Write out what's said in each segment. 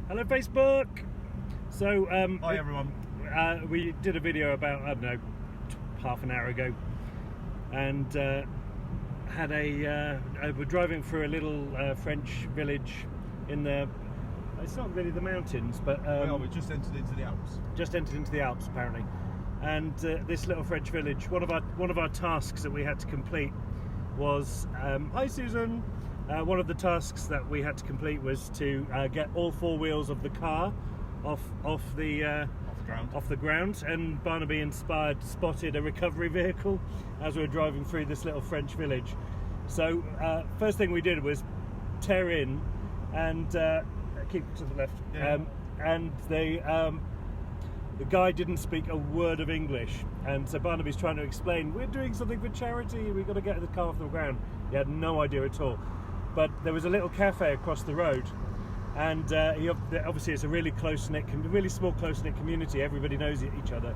Hello, Facebook. So, Hi everyone. We did a video about, I don't know, half an hour ago, and we're driving through a little French village in the. It's not really the mountains, but We just entered into the Alps. Just entered into the Alps apparently, and this little French village. One of our tasks that we had to complete was hi Susan. One of the tasks that we had to complete was to get all four wheels of the car off the ground, and Barnaby spotted a recovery vehicle as we were driving through this little French village. So first thing we did was tear in and keep to the left. Yeah. And the guy didn't speak a word of English, and so Barnaby's trying to explain, we're doing something for charity, we've got to get the car off the ground. He had no idea at all. But there was a little cafe across the road, and obviously it's a really really small close-knit community. Everybody knows each other,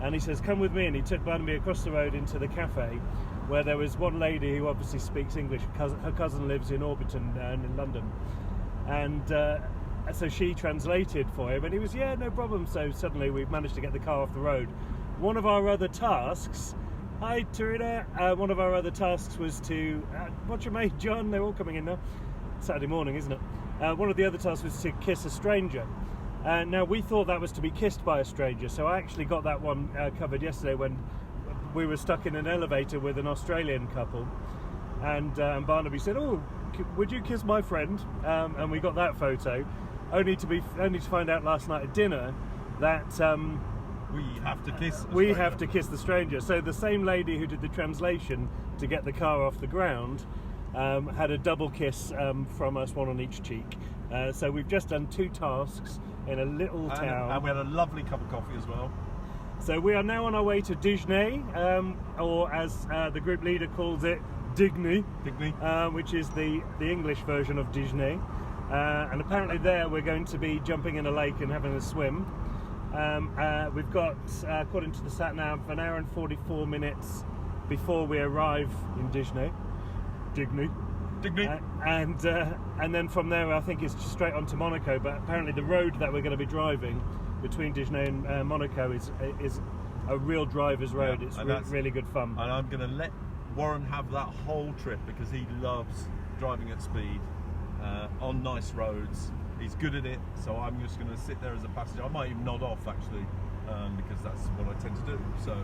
and he says, "Come with me," and he took Barnaby across the road into the cafe, where there was one lady who obviously speaks English. Her cousin lives in Orbiton in London, and so she translated for him, and he was, yeah, no problem. So suddenly we've managed to get the car off the road. One of our other tasks. Hi, Tarina. One of our other tasks was to what's your mate, John? They're all coming in now. Saturday morning, isn't it? One of the other tasks was to kiss a stranger. Now we thought that was to be kissed by a stranger, so I actually got that one covered yesterday when we were stuck in an elevator with an Australian couple, and Barnaby said, "Oh, would you kiss my friend?" And we got that photo, only to find out last night at dinner that. We have to kiss. We have to kiss the stranger. So the same lady who did the translation to get the car off the ground had a double kiss from us, one on each cheek. So we've just done two tasks in a little town. And we had a lovely cup of coffee as well. So we are now on our way to Digenay, or as the group leader calls it, Digny, which is the English version of Digenay. And apparently there we're going to be jumping in a lake and having a swim. We've got, according to the sat-nav, an hour and 44 minutes before we arrive in Digny. And then from there I think it's straight on to Monaco, but apparently the road that we're going to be driving between Digny and Monaco is a real driver's road. Yeah, it's really good fun. And I'm going to let Warren have that whole trip because he loves driving at speed on nice roads. He's good at it, so I'm just going to sit there as a passenger. I might even nod off actually, because that's what I tend to do. So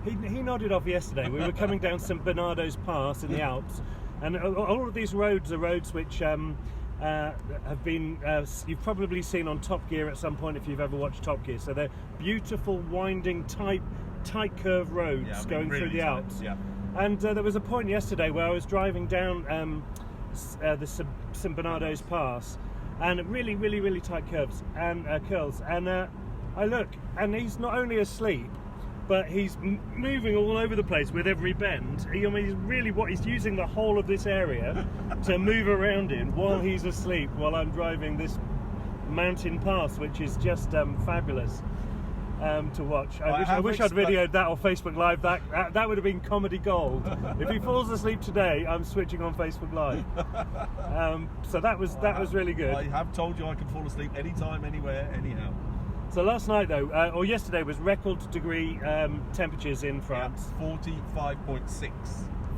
he nodded off yesterday. We were coming down St Bernardo's Pass in the Alps, and all of these roads are roads which have been you've probably seen on Top Gear at some point if you've ever watched Top Gear. So they're beautiful, winding, tight curved roads going really through the Alps. Yeah. And there was a point yesterday where I was driving down the St Bernardo's Pass. And really tight curves and curls, and I look, and he's not only asleep, but he's moving all over the place with every bend. He's using the whole of this area to move around in while he's asleep, while I'm driving this mountain pass, which is just fabulous to watch. I wish I'd videoed that on Facebook Live. That would have been comedy gold. If he falls asleep today, I'm switching on Facebook Live. So that was really good. I have told you I can fall asleep anytime, anywhere, anyhow. So last night though, or yesterday, was record degree temperatures in France. 45.6.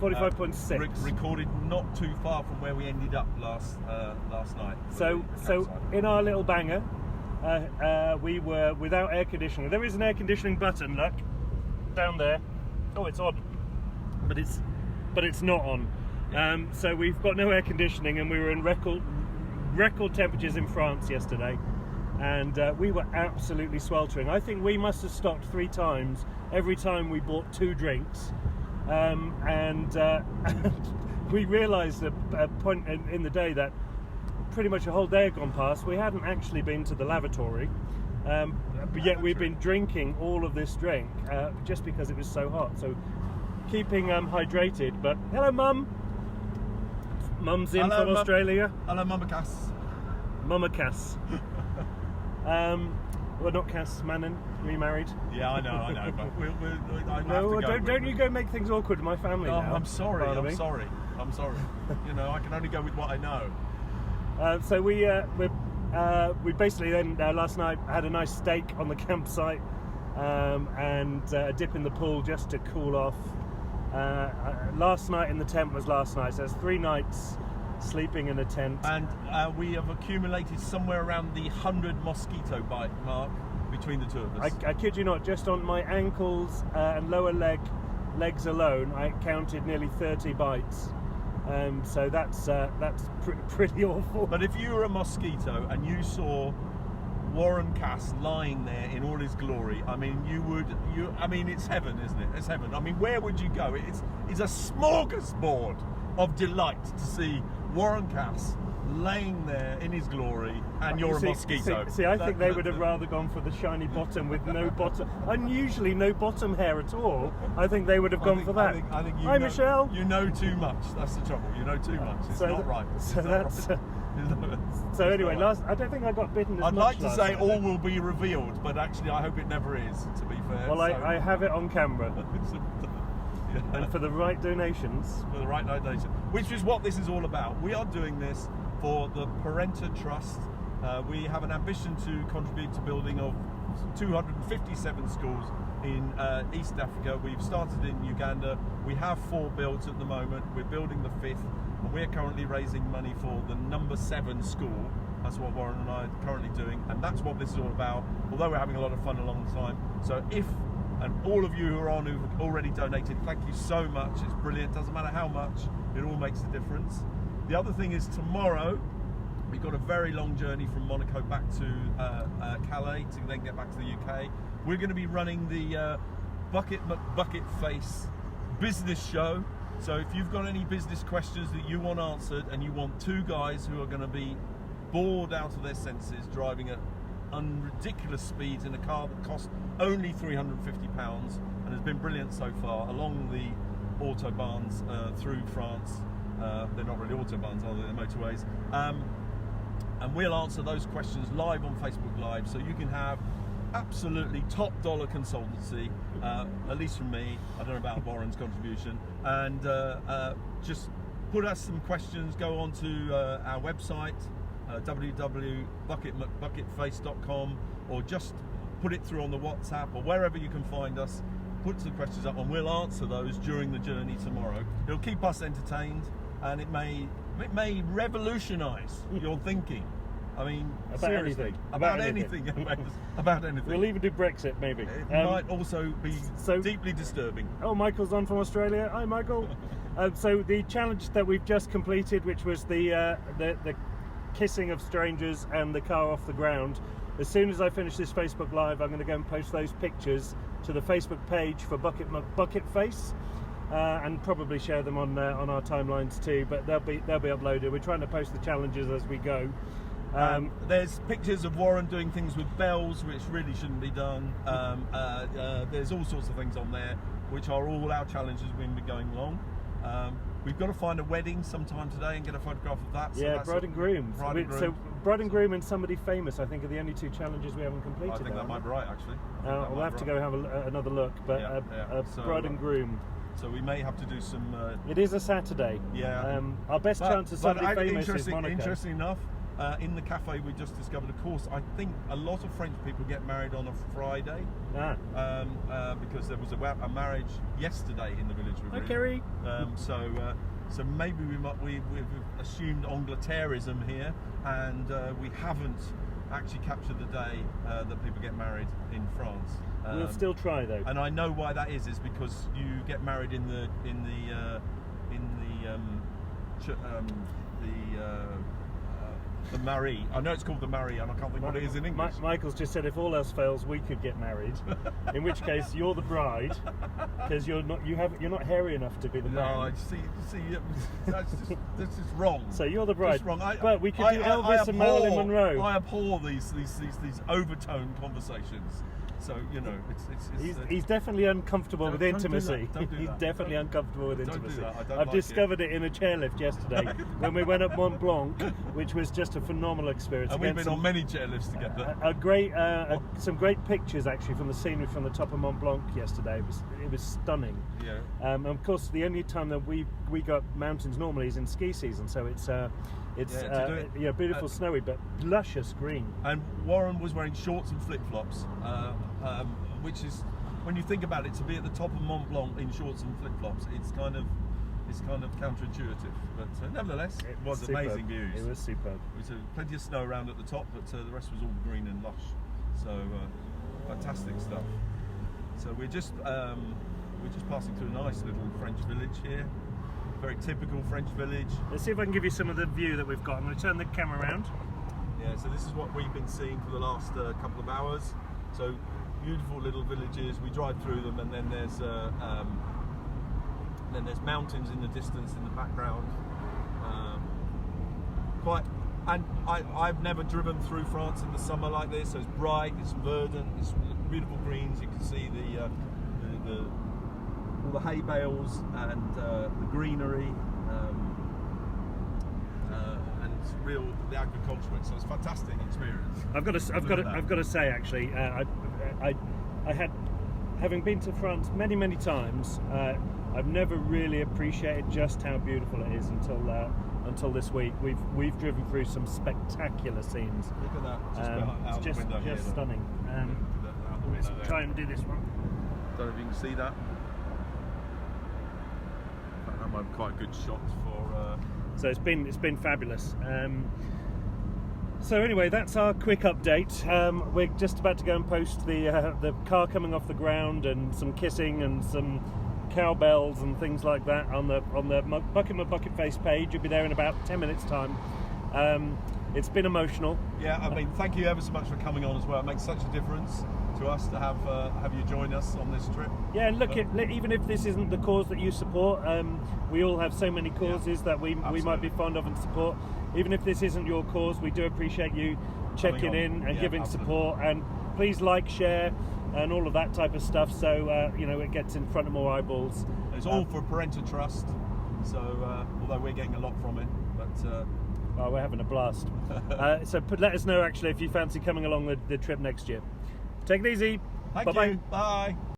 45.6. Recorded not too far from where we ended up last night. So in our little banger. We were without air conditioning. There is an air conditioning button, look, down there. Oh, it's on, but it's not on. So we've got no air conditioning, and we were in record temperatures in France yesterday, and we were absolutely sweltering. I think we must have stopped 3 times every time we bought 2 drinks, and we realised at a point in the day that pretty much a whole day had gone past. We hadn't actually been to the lavatory, but yet we've been drinking all of this drink just because it was so hot. So keeping hydrated. But hello, Mum. Mum's in from Australia. Hello, Mama Cass. Mama Cass. Well, not Cass Manning. Remarried. Yeah, I know. But no, don't you go make things awkward with my family now. I'm sorry. I'm sorry. You know, I can only go with what I know. So we're we basically then last night had a nice steak on the campsite and a dip in the pool just to cool off. Last night in the tent was last night, so it's 3 nights sleeping in a tent. And we have accumulated somewhere around the 100 mosquito bite mark between the two of us. I kid you not, just on my ankles and lower legs alone, I counted nearly 30 bites. So that's pretty awful. But if you were a mosquito and you saw Warren Cass lying there in all his glory, I mean, it's heaven, isn't it? It's heaven. I mean, where would you go? It's a smorgasbord of delight to see Warren Cass laying there in his glory, and you're a mosquito. See, I think they would have rather gone for the shiny bottom with no bottom, unusually no bottom hair at all. I think they would have gone for that. I think Hi, Michelle. You know too much. That's the trouble. You know too much. It's not right. So that's. So anyway, I don't think I got bitten as much. I'd like to say night. all will be revealed, but actually I hope it never is, to be fair. Well, I have it on camera. Yeah. And for the right donations. For the right donation, which is what this is all about. We are doing this for the Parenta Trust. We have an ambition to contribute to building of 257 schools in East Africa. We've started in Uganda. We have 4 built at the moment. We're building the 5th, and we're currently raising money for the number 7 school. That's what Warren and I are currently doing, and that's what this is all about. Although we're having a lot of fun along the time. So and all of you who are on who've already donated, thank you so much. It's brilliant. Doesn't matter how much, it all makes a difference. The other thing is tomorrow we've got a very long journey from Monaco back to Calais to then get back to the UK. We're going to be running the Bucket Face business show. So if you've got any business questions that you want answered and you want 2 guys who are going to be bored out of their senses driving at ridiculous speeds in a car that costs only £350 and has been brilliant so far along the autobahns through France. They're not really autobahns, are they? They're motorways. And we'll answer those questions live on Facebook Live, so you can have absolutely top dollar consultancy, at least from me. I don't know about Warren's contribution. And just put us some questions, go on to our website, www.bucketface.com, or just put it through on the WhatsApp or wherever you can find us. Put some questions up and we'll answer those during the journey tomorrow. It'll keep us entertained, and it may revolutionise your thinking. I mean, About seriously, anything. about anything. We'll even do Brexit, maybe. It might also be deeply disturbing. Oh, Michael's on from Australia. Hi, Michael. So the challenge that we've just completed, which was the kissing of strangers and the car off the ground. As soon as I finish this Facebook Live, I'm going to go and post those pictures to the Facebook page for Bucket Face, and probably share them on our timelines too. But they'll be uploaded. We're trying to post the challenges as we go. There's pictures of Warren doing things with bells, which really shouldn't be done. There's all sorts of things on there, which are all our challenges we've been going along. We've got to find a wedding sometime today and get a photograph of that. So yeah, bride and groom. So bride and groom and somebody famous, I think, are the only 2 challenges we haven't completed. I think that might be right, actually. We'll have to go have another look. But So, bride and groom. So we may have to do some. It is a Saturday. Yeah. Our best chance of somebody famous is Monaco. Interesting enough, in the cafe we just discovered, of course, I think a lot of French people get married on a Friday. Because there was a marriage yesterday in the village we're in. Hi, Kerry. So maybe we've assumed Angletairism here, and we haven't actually captured the day that people get married in France. We'll still try though. And I know why that is because you get married in the Marie. I know it's called the Marie, and I can't think what it is in English. Michael's just said if all else fails, we could get married. In which case, you're the bride because you're not hairy enough to be the bride. No, see, that's just wrong. So you're the bride. Just wrong. But we could do Elvis and Marilyn Monroe. I abhor these overtone conversations. So he's definitely uncomfortable with intimacy. Don't do He's that. definitely uncomfortable with intimacy. I've discovered it in a chairlift yesterday when we went up Mont Blanc, which was just a phenomenal experience. And we've been on many chairlifts together. Some great pictures actually from the scenery from the top of Mont Blanc yesterday. It was stunning. And of course, the only time that we go up mountains normally is in ski season, so It's Yeah, to do it. yeah, beautiful snowy but luscious green. And Warren was wearing shorts and flip-flops, which is, when you think about it, to be at the top of Mont Blanc in shorts and flip-flops, it's kind of counterintuitive. But nevertheless, it was Superb. amazing views. It was superb. There was plenty of snow around at the top, but the rest was all green and lush. So fantastic stuff. So we're just passing through a nice little French village here. Very typical French village. Let's see if I can give you some of the view that we've got. I'm going to turn the camera around. Yeah, so this is what we've been seeing for the last couple of hours. So beautiful little villages. We drive through them, and then there's mountains in the distance in the background. And I've never driven through France in the summer like this. So it's bright, it's verdant, it's beautiful greens. You can see all the hay bales and the greenery, and the agriculture. So it's a fantastic experience. I've got to say, actually, I had, having been to France many times, I've never really appreciated just how beautiful it is until this week. We've driven through some spectacular scenes. Look at that! It's just stunning. Let's try and do this one. Don't know if you can see that. That might be quite a good shot for. So it's been fabulous. So anyway, that's our quick update. We're just about to go and post the car coming off the ground and some kissing and some cowbells and things like that on the Bucket My Bucket Face page. You'll be there in about 10 minutes time. It's been emotional. Yeah, I mean, thank you ever so much for coming on as well. It makes such a difference to us to have you join us on this trip. Yeah, and look, even if this isn't the cause that you support, we all have so many causes that we might be fond of and support. Even if this isn't your cause, we do appreciate you checking in and giving support. And please like, share, and all of that type of stuff, so it gets in front of more eyeballs. It's all for parental trust. So although we're getting a lot from it, but. We're having a blast. So let us know, actually, if you fancy coming along the trip next year. Take it easy. Thank Bye-bye. you. Bye.